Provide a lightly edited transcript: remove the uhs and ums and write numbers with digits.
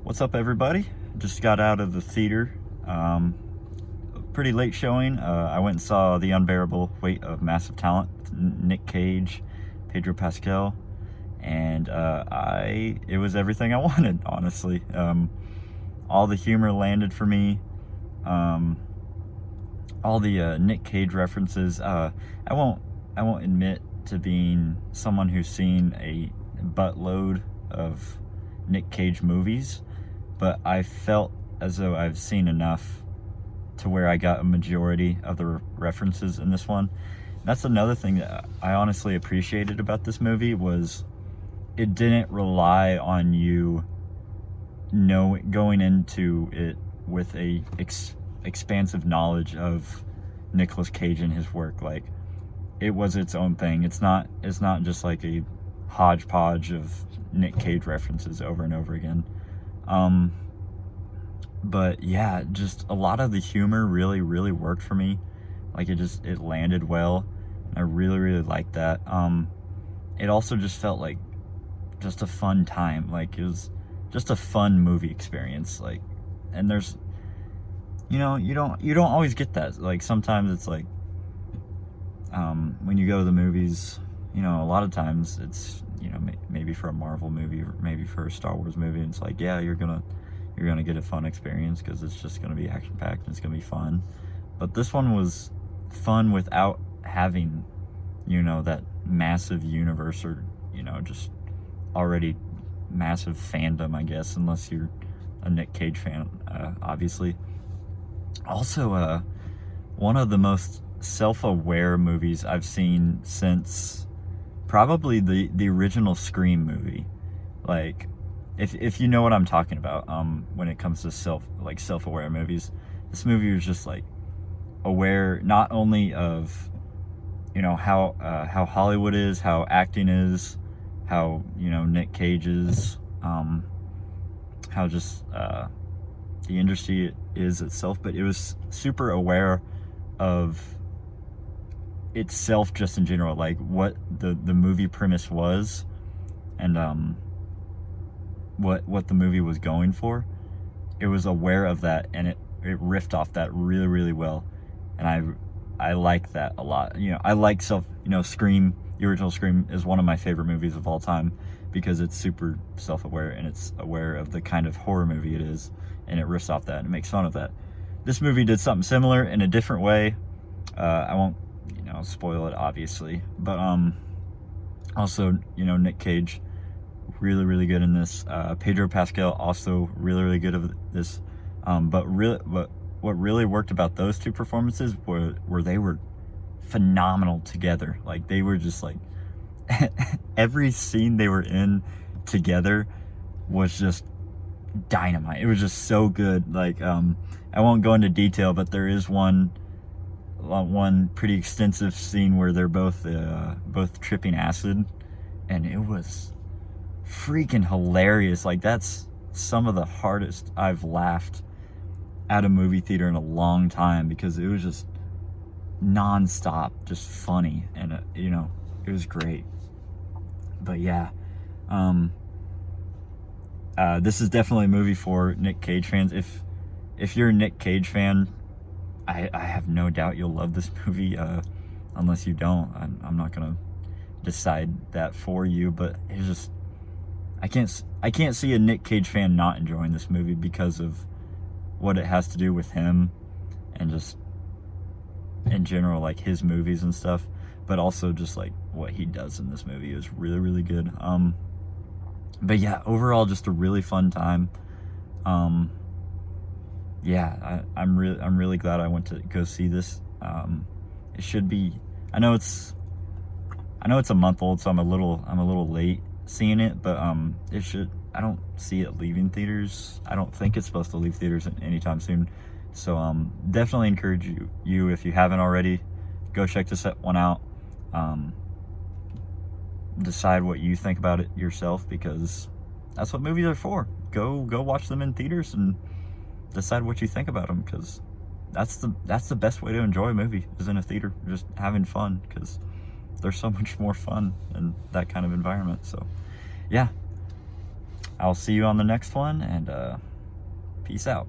What's up, everybody? Just got out of the theater. Pretty late showing. I went and saw The Unbearable Weight of Massive Talent with Nick Cage, Pedro Pascal, and it was everything I wanted, honestly. All the humor landed for me. All the Nick Cage references. I won't admit to being someone who's seen a buttload of Nick Cage movies, but I felt as though I've seen enough to where I got a majority of the references in this one. That's another thing that I honestly appreciated about this movie, was it didn't rely on you going into it with a expansive knowledge of Nicolas Cage and his work. Like, it was its own thing. It's not just like a hodgepodge of Nick Cage references over and over again. But yeah, just a lot of the humor really worked for me. Like, it landed well. I really liked that. It also just felt like just a fun time. Like, it was just a fun movie experience. Like, and there's, you don't always get that. Like, sometimes it's like, when you go to the movies, a lot of times it's, maybe for a Marvel movie or maybe for a Star Wars movie, and it's like, yeah, you're gonna get a fun experience because it's just gonna be action packed and it's gonna be fun. But this one was fun without having, that massive universe, or just already massive fandom, I guess, unless you're a Nick Cage fan, obviously. Also, one of the most self-aware movies I've seen since probably the original Scream movie. Like, if you know what I'm talking about, when it comes to self-aware movies, this movie was just like aware not only of how Hollywood is, how acting is, how Nick Cage is, how just the industry is itself, but it was super aware of itself just in general, like what the movie premise was, and what the movie was going for. It was aware of that, and it riffed off that really well, and I like that a lot. I like Scream. The original Scream is one of my favorite movies of all time because it's super self-aware, and it's aware of the kind of horror movie it is, and it riffs off that and it makes fun of that. This movie did something similar in a different way. I won't spoil it, obviously, but also Nick Cage really good in this. Pedro Pascal also really good at this. But what really worked about those two performances were they were phenomenal together. Like, they were just like every scene they were in together was just dynamite. It was just so good. Like, I won't go into detail, but there is one pretty extensive scene where they're both tripping acid, and it was freaking hilarious. Like, that's some of the hardest I've laughed at a movie theater in a long time, because it was just non-stop, just funny, and it was great. But yeah, this is definitely a movie for Nick Cage fans. If you're a Nick Cage fan, I have no doubt you'll love this movie. Unless you don't, I'm not gonna decide that for you. But it's just, I can't see a Nick Cage fan not enjoying this movie because of what it has to do with him, and just in general, like his movies and stuff. But also just like what he does in this movie is really good. But yeah, overall, just a really fun time. Yeah, I'm really glad I went to go see this. It should be, I know it's a month old, so I'm a little late seeing it, but I don't see it leaving theaters. I don't think it's supposed to leave theaters anytime soon. So definitely encourage you if you haven't already, go check this one out. Decide what you think about it yourself, because that's what movies are for. Go watch them in theaters and decide what you think about them, because that's the best way to enjoy a movie, is in a theater, just having fun, because there's so much more fun in that kind of environment. So yeah, I'll see you on the next one, and peace out.